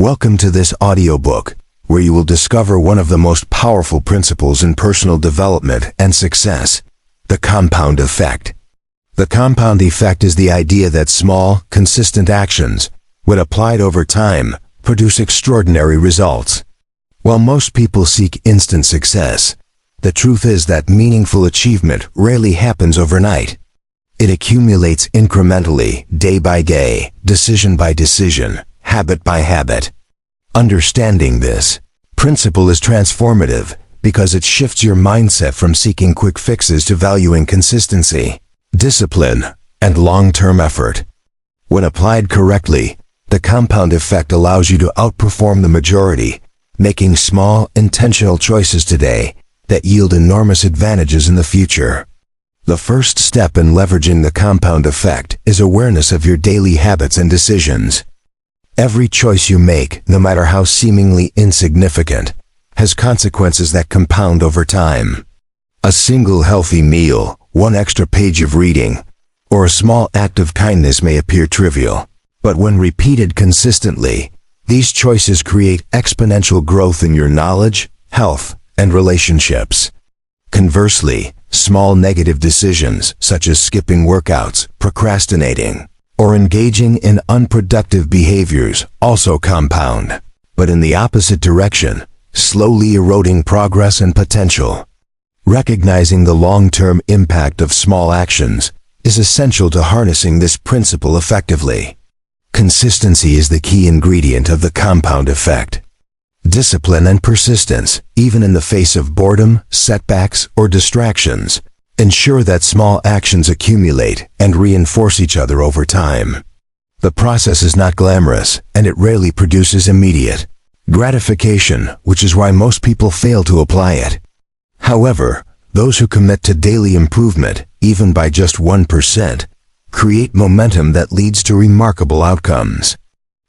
Welcome to this audiobook, where you will discover one of the most powerful principles in personal development and success, the compound effect. The compound effect is the idea that small, consistent actions, when applied over time, produce extraordinary results. While most people seek instant success, the truth is that meaningful achievement rarely happens overnight. It accumulates incrementally, day by day, decision by decision, habit by habit. Understanding this principle is transformative because it shifts your mindset from seeking quick fixes to valuing consistency, discipline, and long-term effort. When applied correctly, the compound effect allows you to outperform the majority, making small, intentional choices today that yield enormous advantages in the future. The first step in leveraging the compound effect is awareness of your daily habits and decisions. Every choice you make, no matter how seemingly insignificant, has consequences that compound over time. A single healthy meal, one extra page of reading, or a small act of kindness may appear trivial, but when repeated consistently, these choices create exponential growth in your knowledge, health, and relationships. Conversely, small negative decisions, such as skipping workouts, procrastinating, or engaging in unproductive behaviors, also compound, but in the opposite direction, slowly eroding progress and potential. Recognizing the long-term impact of small actions is essential to harnessing this principle effectively. Consistency is the key ingredient of the compound effect. Discipline and persistence, even in the face of boredom, setbacks, or distractions, ensure that small actions accumulate and reinforce each other over time. The process is not glamorous, and it rarely produces immediate gratification, which is why most people fail to apply it. However, those who commit to daily improvement, even by just 1%, create momentum that leads to remarkable outcomes.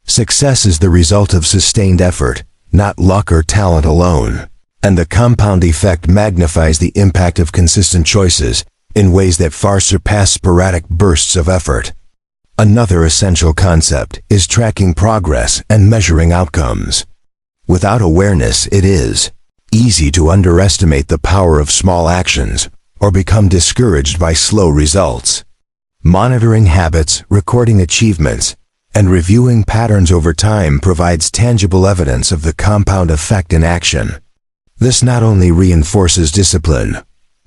Success is the result of sustained effort, not luck or talent alone. And the compound effect magnifies the impact of consistent choices in ways that far surpass sporadic bursts of effort. Another essential concept is tracking progress and measuring outcomes. Without awareness, it is easy to underestimate the power of small actions or become discouraged by slow results. Monitoring habits, recording achievements, and reviewing patterns over time provides tangible evidence of the compound effect in action. This not only reinforces discipline,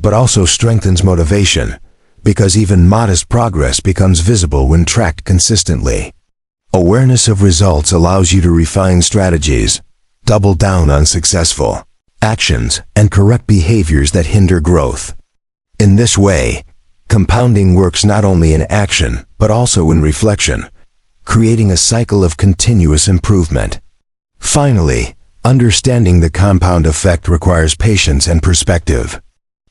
but also strengthens motivation, because even modest progress becomes visible when tracked consistently. Awareness of results allows you to refine strategies, double down on successful actions, and correct behaviors that hinder growth. In this way, compounding works not only in action, but also in reflection, creating a cycle of continuous improvement. Finally, understanding the compound effect requires patience and perspective.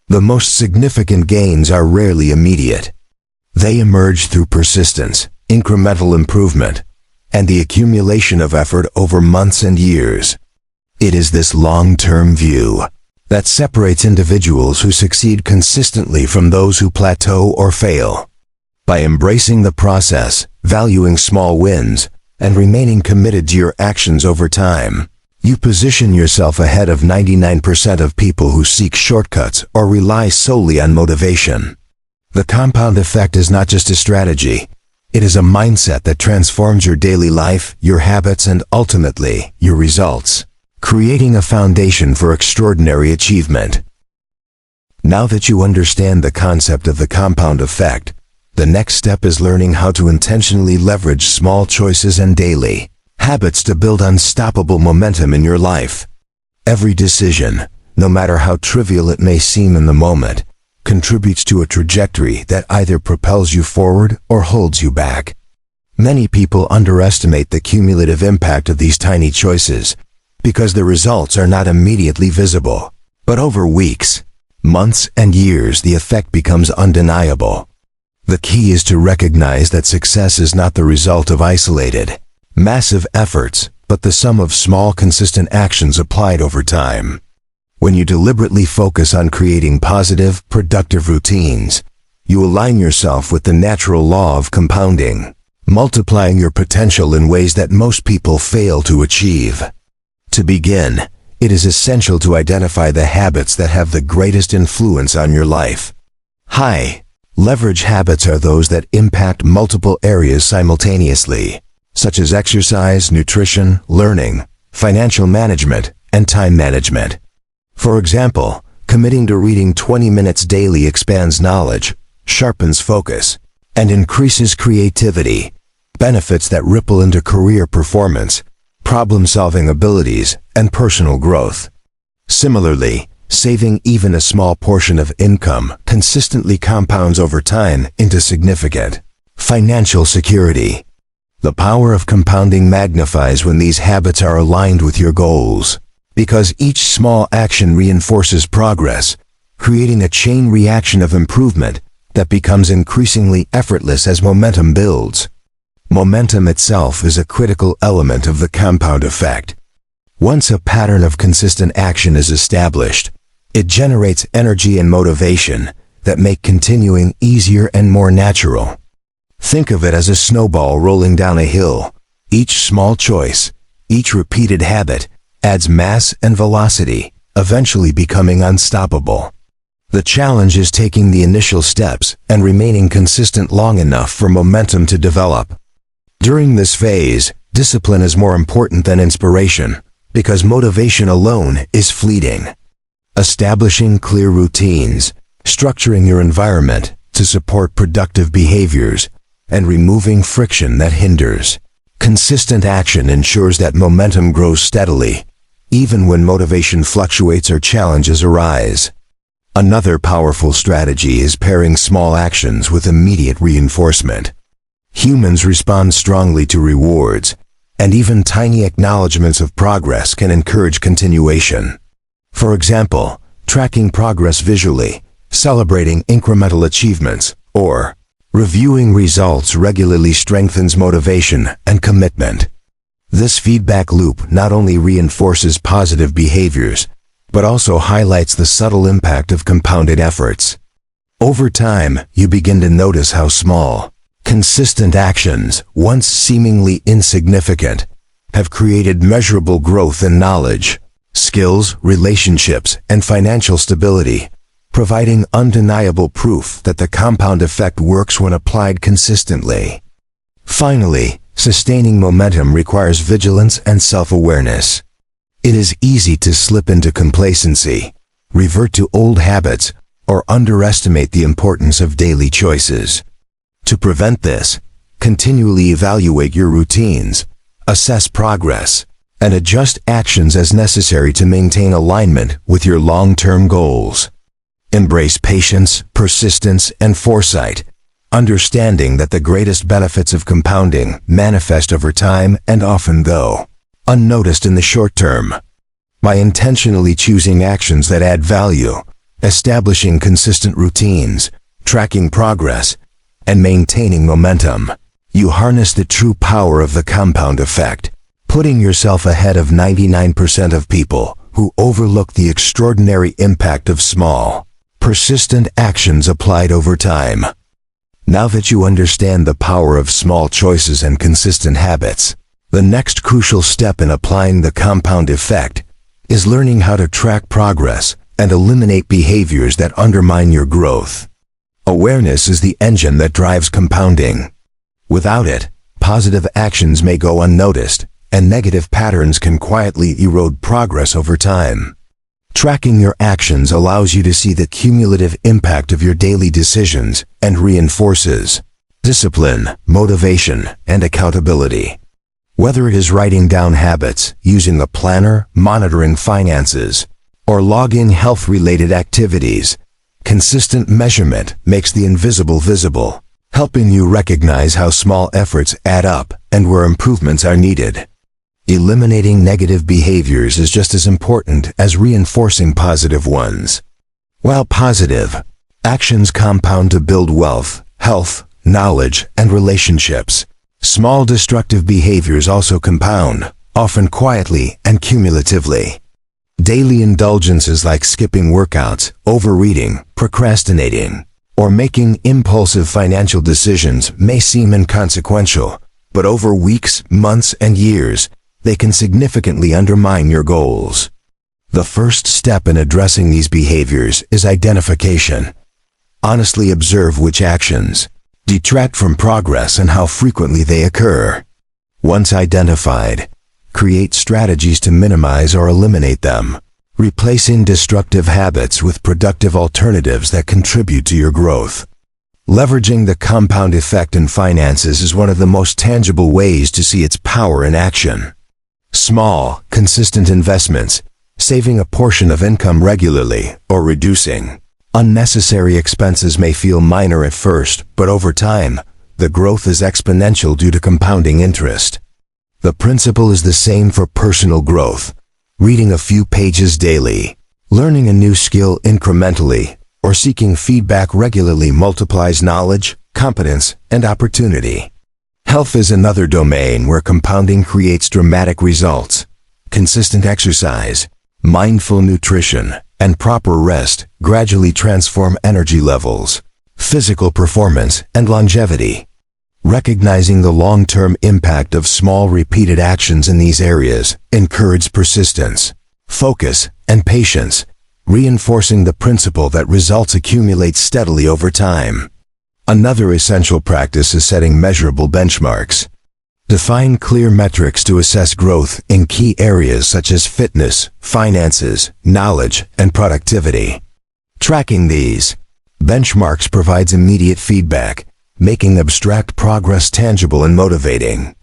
The most significant gains are rarely immediate. They emerge through persistence, incremental improvement, and the accumulation of effort over months and years. It is this long-term view that separates individuals who succeed consistently from those who plateau or fail. By embracing the process, valuing small wins, and remaining committed to your actions over time, you position yourself ahead of 99% of people who seek shortcuts or rely solely on motivation. The compound effect is not just a strategy. It is a mindset that transforms your daily life, your habits, and ultimately, your results, creating a foundation for extraordinary achievement. Now that you understand the concept of the compound effect, the next step is learning how to intentionally leverage small choices and daily habits to build unstoppable momentum in your life. Every decision, no matter how trivial it may seem in the moment, contributes to a trajectory that either propels you forward or holds you back. Many people underestimate the cumulative impact of these tiny choices because the results are not immediately visible. But over weeks, months, and years, the effect becomes undeniable. The key is to recognize that success is not the result of isolated, massive efforts, but the sum of small, consistent actions applied over time. When you deliberately focus on creating positive, productive routines, you align yourself with the natural law of compounding. multiplying your potential in ways that most people fail to achieve. To begin, it is essential to identify the habits that have the greatest influence on your life. High leverage habits are those that impact multiple areas simultaneously, such as exercise, nutrition, learning, financial management, and time management. For example, committing to reading 20 minutes daily expands knowledge, sharpens focus, and increases creativity, benefits that ripple into career performance, problem-solving abilities, and personal growth. Similarly, saving even a small portion of income consistently compounds over time into significant financial security. The power of compounding magnifies when these habits are aligned with your goals, because each small action reinforces progress, creating a chain reaction of improvement that becomes increasingly effortless as momentum builds. Momentum itself is a critical element of the compound effect. Once a pattern of consistent action is established, it generates energy and motivation that make continuing easier and more natural. Think of it as a snowball rolling down a hill. Each small choice, each repeated habit, adds mass and velocity, eventually becoming unstoppable. The challenge is taking the initial steps and remaining consistent long enough for momentum to develop. During this phase, discipline is more important than inspiration, because motivation alone is fleeting. Establishing clear routines, structuring your environment to support productive behaviors, and removing friction that hinders consistent action ensures that momentum grows steadily, even when motivation fluctuates or challenges arise. Another powerful strategy is pairing small actions with immediate reinforcement. Humans respond strongly to rewards, and even tiny acknowledgments of progress can encourage continuation. For example, tracking progress visually, celebrating incremental achievements, or reviewing results regularly strengthens motivation and commitment. This feedback loop not only reinforces positive behaviors, but also highlights the subtle impact of compounded efforts. Over time, you begin to notice how small, consistent actions, once seemingly insignificant, have created measurable growth in knowledge, skills, relationships, and financial stability, providing undeniable proof that the compound effect works when applied consistently. Finally, sustaining momentum requires vigilance and self-awareness. It is easy to slip into complacency, revert to old habits, or underestimate the importance of daily choices. To prevent this, continually evaluate your routines, assess progress, and adjust actions as necessary to maintain alignment with your long-term goals. Embrace patience, persistence, and foresight, understanding that the greatest benefits of compounding manifest over time and often go unnoticed in the short term. By intentionally choosing actions that add value, establishing consistent routines, tracking progress, and maintaining momentum, you harness the true power of the compound effect, putting yourself ahead of 99% of people who overlook the extraordinary impact of small, persistent actions applied over time. Now that you understand the power of small choices and consistent habits, the next crucial step in applying the compound effect is learning how to track progress and eliminate behaviors that undermine your growth. Awareness is the engine that drives compounding. Without it, positive actions may go unnoticed, and negative patterns can quietly erode progress over time. Tracking your actions allows you to see the cumulative impact of your daily decisions and reinforces discipline, motivation, and accountability. Whether it is writing down habits, using a planner, monitoring finances, or logging health-related activities, consistent measurement makes the invisible visible, helping you recognize how small efforts add up and where improvements are needed. Eliminating negative behaviors is just as important as reinforcing positive ones. While positive actions compound to build wealth, health, knowledge, and relationships, small destructive behaviors also compound, often quietly and cumulatively. Daily indulgences like skipping workouts, overeating, procrastinating, or making impulsive financial decisions may seem inconsequential, but over weeks, months, and years, they can significantly undermine your goals. The first step in addressing these behaviors is identification. Honestly observe which actions detract from progress and how frequently they occur. Once identified, create strategies to minimize or eliminate them, replacing destructive habits with productive alternatives that contribute to your growth. Leveraging the compound effect in finances is one of the most tangible ways to see its power in action. Small, consistent investments, saving a portion of income regularly, or reducing unnecessary expenses may feel minor at first, but over time, the growth is exponential due to compounding interest. The principle is the same for personal growth. Reading a few pages daily, learning a new skill incrementally, or seeking feedback regularly multiplies knowledge, competence, and opportunity. Health is another domain where compounding creates dramatic results. Consistent exercise, mindful nutrition, and proper rest gradually transform energy levels, physical performance, and longevity. Recognizing the long-term impact of small repeated actions in these areas encourages persistence, focus, and patience, reinforcing the principle that results accumulate steadily over time. Another essential practice is setting measurable benchmarks. Define clear metrics to assess growth in key areas such as fitness, finances, knowledge, and productivity. Tracking these benchmarks provides immediate feedback, making abstract progress tangible and motivating.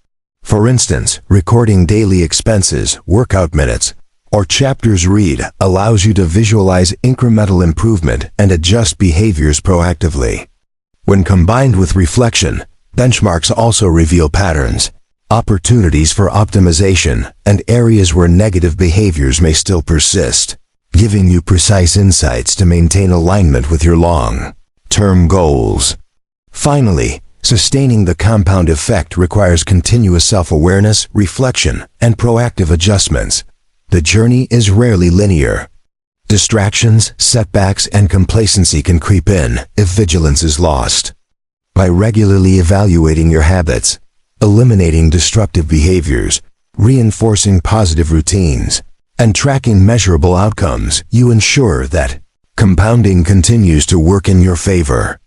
For instance, recording daily expenses, workout minutes, or chapters read allows you to visualize incremental improvement and adjust behaviors proactively. When combined with reflection, benchmarks also reveal patterns, opportunities for optimization, and areas where negative behaviors may still persist, giving you precise insights to maintain alignment with your long-term goals. Finally, sustaining the compound effect requires continuous self-awareness, reflection, and proactive adjustments. The journey is rarely linear. Distractions, setbacks, and complacency can creep in if vigilance is lost. By regularly evaluating your habits, eliminating destructive behaviors, reinforcing positive routines, and tracking measurable outcomes, you ensure that compounding continues to work in your favor.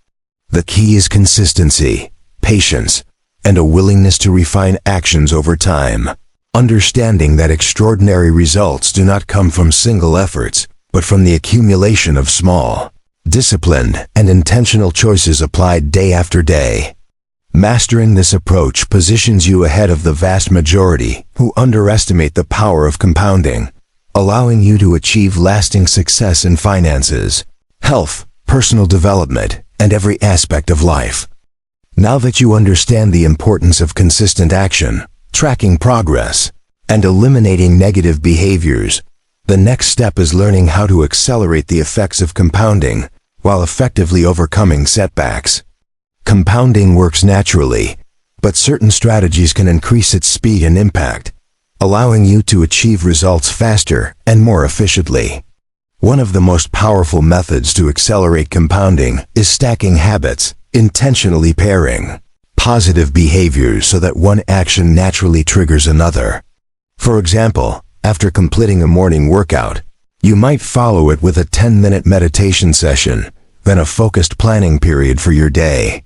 The key is consistency, patience, and a willingness to refine actions over time, understanding that extraordinary results do not come from single efforts, but from the accumulation of small, disciplined, and intentional choices applied day after day. Mastering this approach positions you ahead of the vast majority who underestimate the power of compounding, allowing you to achieve lasting success in finances, health, personal development, and every aspect of life. Now that you understand the importance of consistent action, tracking progress, and eliminating negative behaviors, the next step is learning how to accelerate the effects of compounding while effectively overcoming setbacks. Compounding works naturally, but certain strategies can increase its speed and impact, allowing you to achieve results faster and more efficiently. One of the most powerful methods to accelerate compounding is stacking habits, intentionally pairing positive behaviors so that one action naturally triggers another. For example, after completing a morning workout, you might follow it with a 10-minute meditation session, then a focused planning period for your day.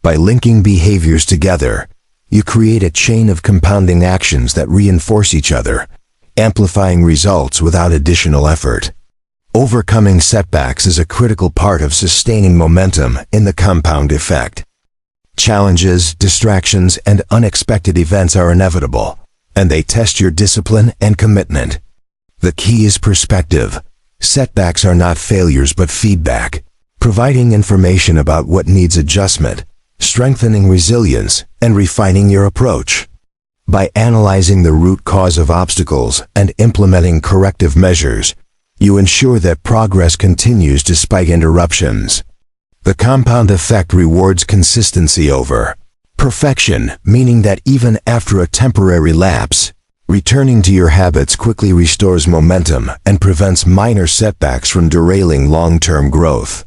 By linking behaviors together, you create a chain of compounding actions that reinforce each other, amplifying results without additional effort. Overcoming setbacks is a critical part of sustaining momentum in the compound effect. Challenges, distractions, and unexpected events are inevitable, and they test your discipline and commitment. The key is perspective. Setbacks are not failures but feedback, providing information about what needs adjustment, strengthening resilience, and refining your approach. By analyzing the root cause of obstacles and implementing corrective measures, you ensure that progress continues despite interruptions. The compound effect rewards consistency over perfection, meaning that even after a temporary lapse, returning to your habits quickly restores momentum and prevents minor setbacks from derailing long-term growth.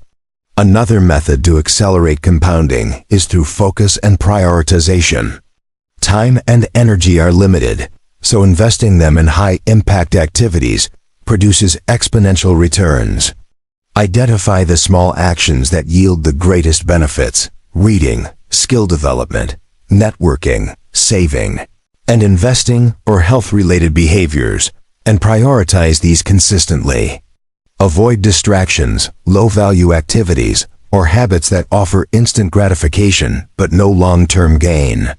Another method to accelerate compounding is through focus and prioritization. Time and energy are limited, so investing them in high-impact activities produces exponential returns. Identify the small actions that yield the greatest benefits: reading, skill development, networking, saving, and investing or health-related behaviors, and prioritize these consistently. Avoid distractions, low-value activities, or habits that offer instant gratification but no long-term gain.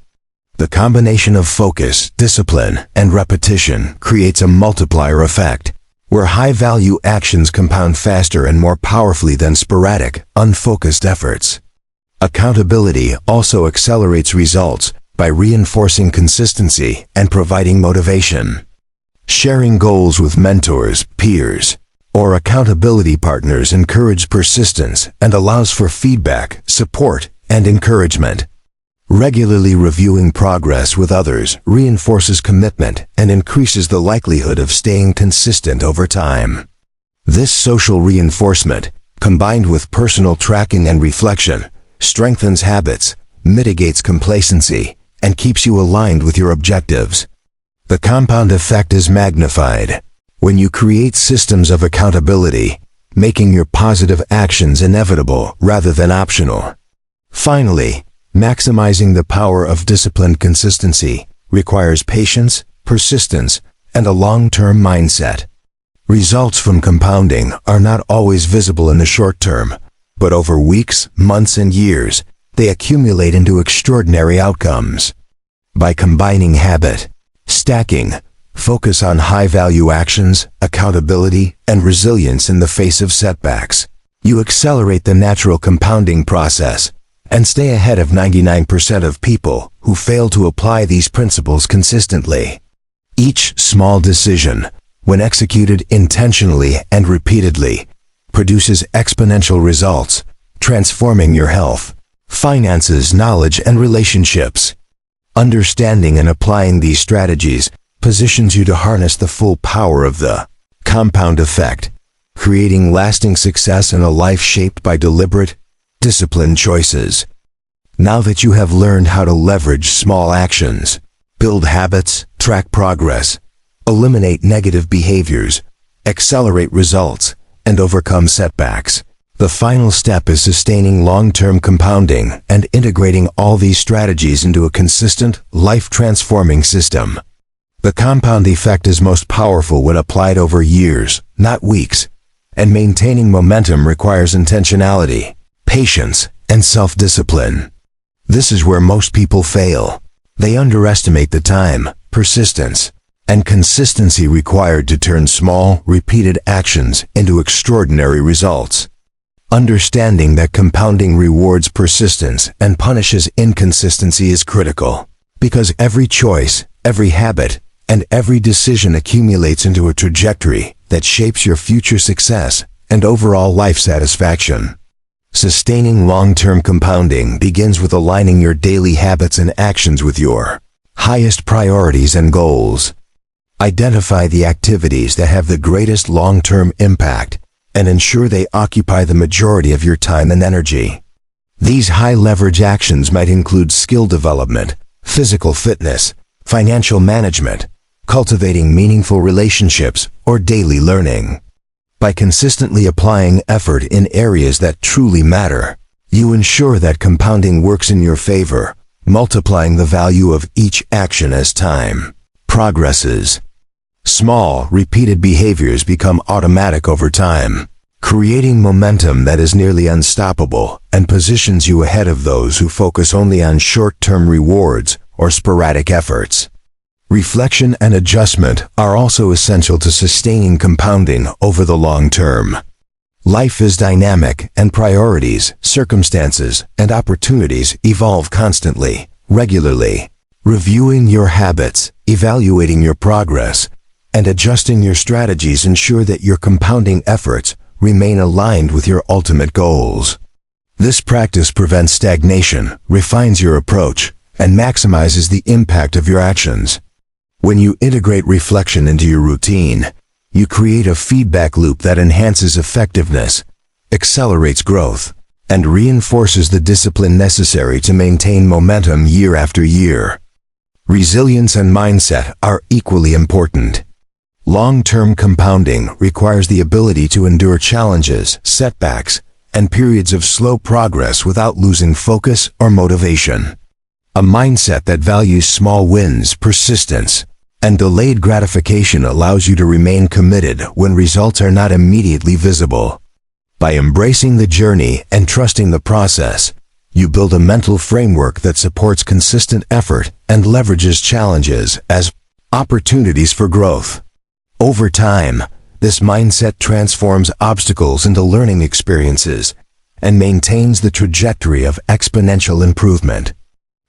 The combination of focus, discipline, and repetition creates a multiplier effect, where high-value actions compound faster and more powerfully than sporadic, unfocused efforts. Accountability also accelerates results by reinforcing consistency and providing motivation. Sharing goals with mentors, peers, or accountability partners encourages persistence and allows for feedback, support, and encouragement. Regularly reviewing progress with others reinforces commitment and increases the likelihood of staying consistent over time. This social reinforcement, combined with personal tracking and reflection, strengthens habits, mitigates complacency, and keeps you aligned with your objectives. The compound effect is magnified when you create systems of accountability, making your positive actions inevitable rather than optional. Finally, maximizing the power of disciplined consistency requires patience, persistence, and a long-term mindset. Results from compounding are not always visible in the short term, but over weeks, months, and years, they accumulate into extraordinary outcomes. By combining habit, stacking, focus on high-value actions, accountability, and resilience in the face of setbacks, you accelerate the natural compounding process and stay ahead of 99% of people who fail to apply these principles consistently. Each small decision, when executed intentionally and repeatedly, produces exponential results, transforming your health, finances, knowledge, and relationships. Understanding and applying these strategies positions you to harness the full power of the compound effect, creating lasting success in a life shaped by deliberate, disciplined choices. Now that you have learned how to leverage small actions, build habits, track progress, eliminate negative behaviors, accelerate results, and overcome setbacks, the final step is sustaining long-term compounding and integrating all these strategies into a consistent, life-transforming system. The compound effect is most powerful when applied over years, not weeks, and maintaining momentum requires intentionality, patience, and self-discipline. This is where most people fail. They underestimate the time, persistence, and consistency required to turn small, repeated actions into extraordinary results. Understanding that compounding rewards persistence and punishes inconsistency is critical, because every choice, every habit, and every decision accumulates into a trajectory that shapes your future success and overall life satisfaction. Sustaining long-term compounding begins with aligning your daily habits and actions with your highest priorities and goals. Identify the activities that have the greatest long-term impact and ensure they occupy the majority of your time and energy. These high-leverage actions might include skill development, physical fitness, financial management, cultivating meaningful relationships, or daily learning. By consistently applying effort in areas that truly matter, you ensure that compounding works in your favor, multiplying the value of each action as time progresses. Small, repeated behaviors become automatic over time, creating momentum that is nearly unstoppable and positions you ahead of those who focus only on short-term rewards or sporadic efforts. Reflection and adjustment are also essential to sustaining compounding over the long term. Life is dynamic, and priorities, circumstances, and opportunities evolve constantly, regularly. Reviewing your habits, evaluating your progress, and adjusting your strategies ensure that your compounding efforts remain aligned with your ultimate goals. This practice prevents stagnation, refines your approach, and maximizes the impact of your actions. When you integrate reflection into your routine, you create a feedback loop that enhances effectiveness, accelerates growth, and reinforces the discipline necessary to maintain momentum year after year. Resilience and mindset are equally important. Long-term compounding requires the ability to endure challenges, setbacks, and periods of slow progress without losing focus or motivation. A mindset that values small wins, persistence, and delayed gratification allows you to remain committed when results are not immediately visible. By embracing the journey and trusting the process, you build a mental framework that supports consistent effort and leverages challenges as opportunities for growth. Over time, this mindset transforms obstacles into learning experiences and maintains the trajectory of exponential improvement.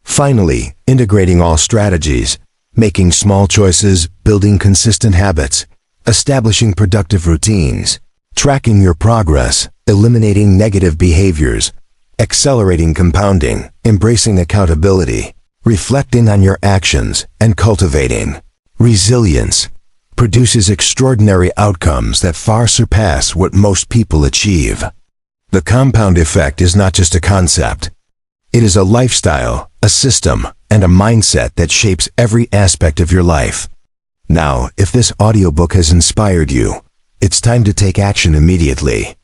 Finally, integrating all strategies, making small choices, building consistent habits, establishing productive routines, tracking your progress, eliminating negative behaviors, accelerating compounding, embracing accountability, reflecting on your actions, and cultivating resilience produces extraordinary outcomes that far surpass what most people achieve. The compound effect is not just a concept. It is a lifestyle, a system, and a mindset that shapes every aspect of your life. Now, if this audiobook has inspired you, it's time to take action immediately.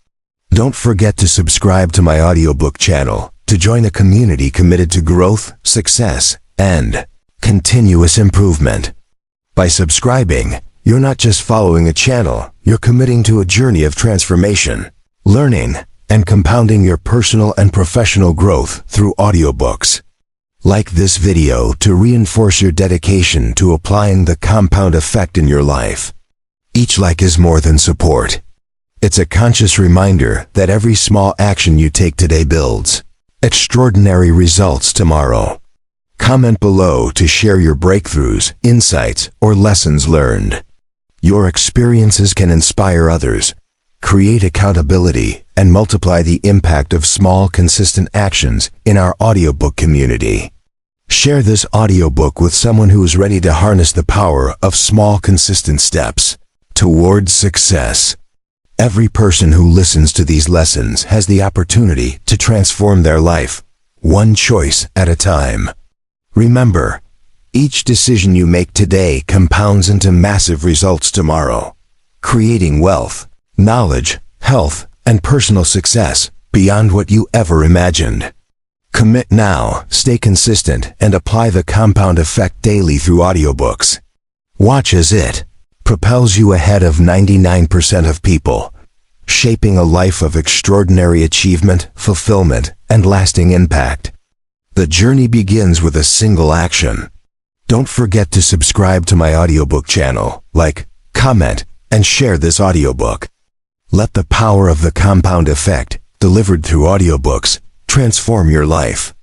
Don't forget to subscribe to my audiobook channel to join a community committed to growth, success, and continuous improvement. By subscribing, you're not just following a channel, you're committing to a journey of transformation, learning, and compounding your personal and professional growth through audiobooks. Like this video to reinforce your dedication to applying the compound effect in your life. Each like is more than support. It's a conscious reminder that every small action you take today builds extraordinary results tomorrow. Comment below to share your breakthroughs, insights, or lessons learned. Your experiences can inspire others, create accountability, and multiply the impact of small, consistent actions in our audiobook community. Share this audiobook with someone who is ready to harness the power of small, consistent steps towards success. Every person who listens to these lessons has the opportunity to transform their life, one choice at a time. Remember, each decision you make today compounds into massive results tomorrow, creating wealth, knowledge, health, and personal success beyond what you ever imagined. Commit now, stay consistent, and apply the compound effect daily through audiobooks. Watch as it propels you ahead of 99% of people, shaping a life of extraordinary achievement, fulfillment, and lasting impact. The journey begins with a single action. Don't forget to subscribe to my audiobook channel, like, comment, and share this audiobook. Let the power of the compound effect, delivered through audiobooks, transform your life.